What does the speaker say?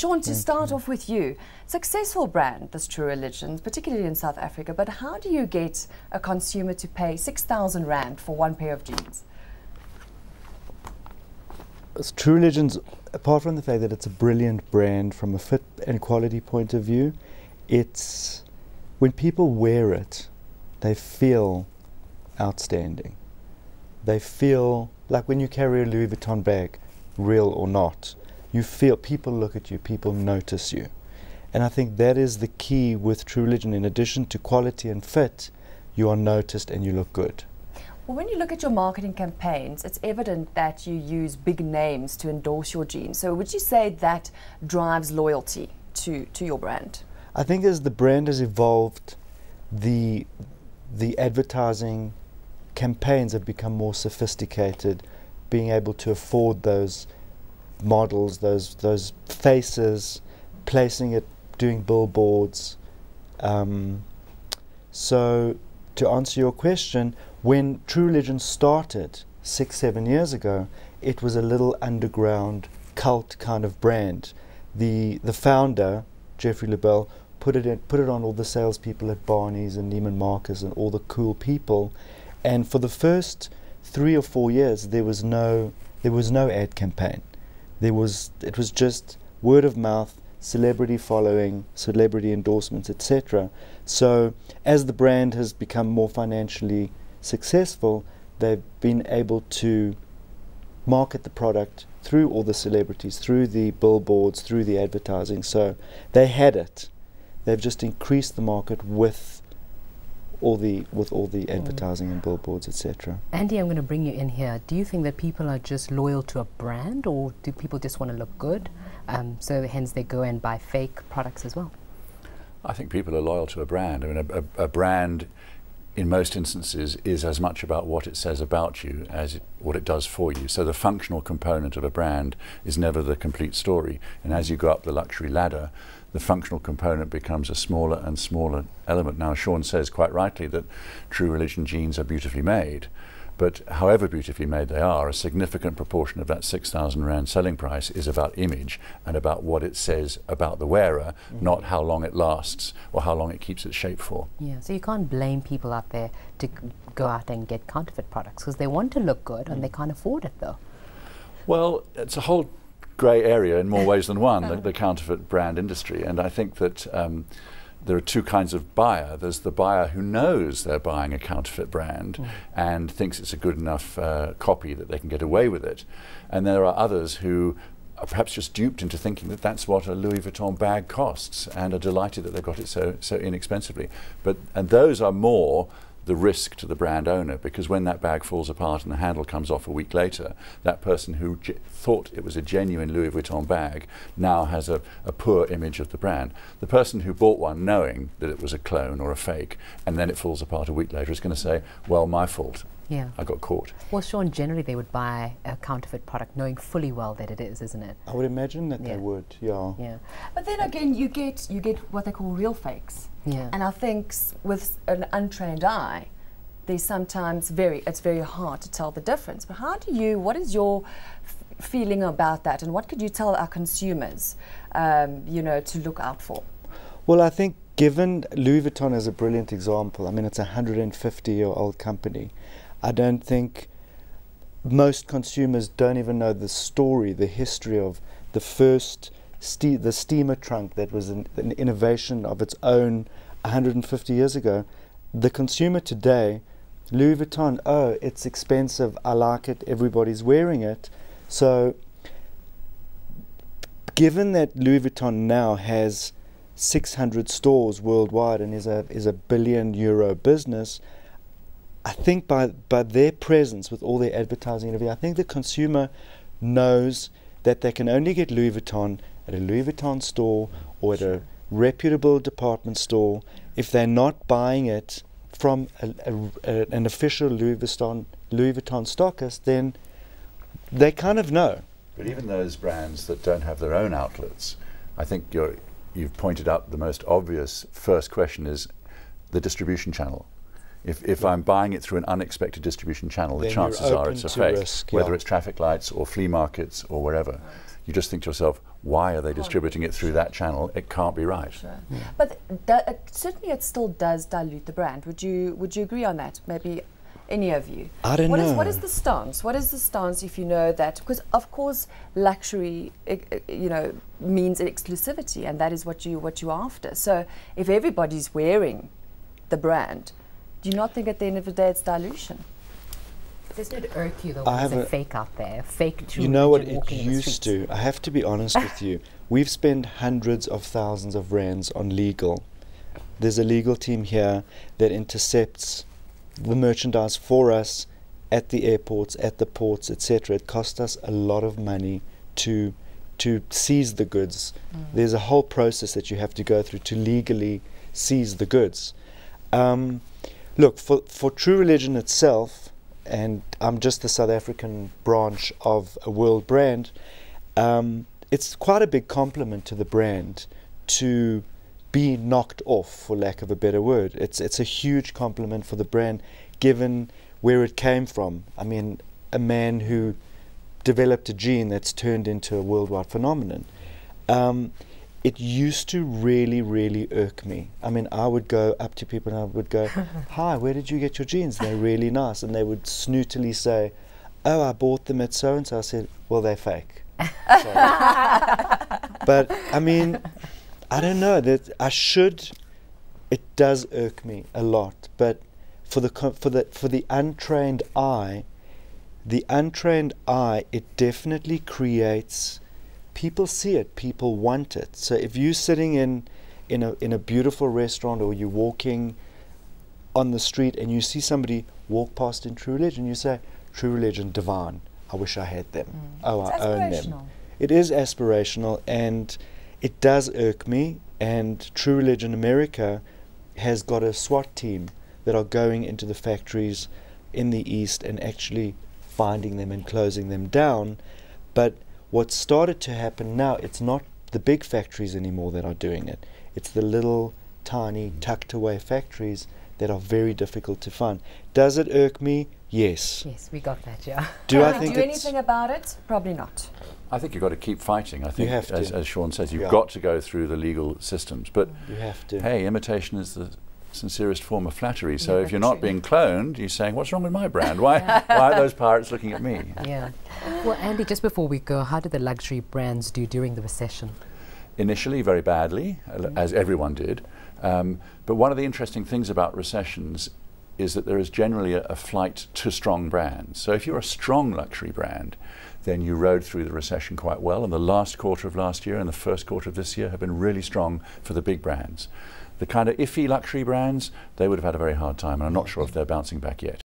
Sean, to start off with you, successful brand, this True Religion, particularly in South Africa, but how do you get a consumer to pay 6,000 Rand for one pair of jeans? True Religion's, apart from the fact that it's a brilliant brand from a fit and quality point of view, it's, when people wear it, they feel outstanding. They feel like when you carry a Louis Vuitton bag, real or not, you feel, people look at you, people notice you. And I think that is the key with True Religion. In addition to quality and fit, you are noticed and you look good. Well, when you look at your marketing campaigns, it's evident that you use big names to endorse your jeans. So would you say that drives loyalty to your brand? I think as the brand has evolved, the advertising campaigns have become more sophisticated, being able to afford those models, those faces, placing it, doing billboards. So to answer your question, when True Religion started 6-7 years ago, it was a little underground cult kind of brand. The founder, Jeffrey Lubell, put it on all the salespeople at Barney's and Neiman Marcus and all the cool people, and for the first 3 or 4 years there was no ad campaign. It was just word of mouth, celebrity following, celebrity endorsements, etc. So as the brand has become more financially successful, they've been able to market the product through all the celebrities, through the billboards, through the advertising. So they had it. They've just increased the market with all the advertising and billboards, etc. Andy, I'm going to bring you in here. Do you think that people are just loyal to a brand, or do people just want to look good? So hence they go and buy fake products as well? I think people are loyal to a brand. I mean, a brand in most instances is as much about what it says about you as what it does for you. So the functional component of a brand is never the complete story. And as you go up the luxury ladder, the functional component becomes a smaller and smaller element. Now, Sean says quite rightly that True Religion jeans are beautifully made, but however beautifully made they are, a significant proportion of that 6,000 Rand selling price is about image and about what it says about the wearer, not how long it lasts or how long it keeps its shape for. Yeah, so you can't blame people out there to go out and get counterfeit products because they want to look good and they can't afford it though. Well, it's a whole grey area in more ways than one, the counterfeit brand industry, and I think that there are two kinds of buyer. There's the buyer who knows they're buying a counterfeit brand and thinks it's a good enough copy that they can get away with it, and there are others who are perhaps just duped into thinking that that's what a Louis Vuitton bag costs and are delighted that they've got it so inexpensively. And those are more the risk to the brand owner, because when that bag falls apart and the handle comes off a week later, that person who thought it was a genuine Louis Vuitton bag now has a poor image of the brand. The person who bought one knowing that it was a clone or a fake and then it falls apart a week later is going to say, well, my fault. Yeah. I got caught. Well, Sean, generally they would buy a counterfeit product knowing fully well that it is, isn't it? I would imagine that they would, yeah. Yeah. But then again, you get what they call real fakes. Yeah. And I think with an untrained eye, there's sometimes it's very hard to tell the difference. But what is your feeling about that, and what could you tell our consumers, to look out for? Well, I think given Louis Vuitton is a brilliant example, I mean, it's a 150-year-old company. I don't think most consumers don't even know the story, the history of the first the steamer trunk that was an innovation of its own 150 years ago. The consumer today, Louis Vuitton, oh, it's expensive, I like it, everybody's wearing it. So given that Louis Vuitton now has 600 stores worldwide and is a €1 billion business, I think by their presence with all their advertising and everything, I think the consumer knows that they can only get Louis Vuitton at a Louis Vuitton store or at a reputable department store. If they're not buying it from an official Louis Vuitton stockist, then they kind of know. But even those brands that don't have their own outlets, I think you've pointed out the most obvious first question is the distribution channel. If I'm buying it through an unexpected distribution channel, the chances are it's a fake, whether it's traffic lights or flea markets or wherever. you just think to yourself, why are they distributing it through that channel? It can't be right. Sure. But certainly it still does dilute the brand. Would you agree on that? Maybe any of you? I don't know. What is the stance? What is the stance if you know that? Because of course luxury, you know, means exclusivity, and that is what you're after. So if everybody's wearing the brand, do you not think at the end of the day it's dilution? Doesn't it irk you though when there's a fake out there, fake true? You know what religion it walking in the used streets? to? I have to be honest with you. We've spent hundreds of thousands of rands on legal. There's a legal team here that intercepts the merchandise for us at the airports, at the ports, etc. It cost us a lot of money to seize the goods. There's a whole process that you have to go through to legally seize the goods. Look, for True Religion itself, and I'm just the South African branch of a world brand, it's quite a big compliment to the brand to be knocked off, for lack of a better word. It's a huge compliment for the brand, given where it came from. I mean, a man who developed a gene that's turned into a worldwide phenomenon. It used to really, really irk me. I mean, I would go up to people and I would go, "Hi, where did you get your jeans? They're really nice." And they would snootily say, "Oh, I bought them at so-and-so." I said, "Well, they're fake." But, I mean, I don't know, that it does irk me a lot. But for the untrained eye, it definitely creates. People see it, people want it. So if you're sitting in a beautiful restaurant, or you're walking on the street and you see somebody walk past in True Religion, you say, "True Religion, divine. I wish I had them. Oh, It's I own them." aspirational. It is aspirational, and it does irk me. And True Religion America has got a SWAT team that are going into the factories in the East and actually finding them and closing them down. But what's started to happen now, it's not the big factories anymore that are doing it. It's the little, tiny, tucked away factories that are very difficult to find. Does it irk me? Yes. Yes, we got that, yeah. Do I Can we think do it's... anything about it? Probably not. I think you've got to keep fighting. I think, have to. as Sean says, you've Yeah. got to go through the legal systems. But You have to. hey, imitation is the sincerest form of flattery. So Yeah, if you're not true. being cloned, you're saying, "What's wrong with my brand? Why are those pirates looking at me?" Yeah. Well, Andy, just before we go, how did the luxury brands do during the recession? Initially, very badly, as everyone did. But one of the interesting things about recessions is that there is generally a flight to strong brands. So if you're a strong luxury brand, then you rode through the recession quite well. And the last quarter of last year and the first quarter of this year have been really strong for the big brands. The kind of iffy luxury brands, they would have had a very hard time, and I'm not sure if they're bouncing back yet.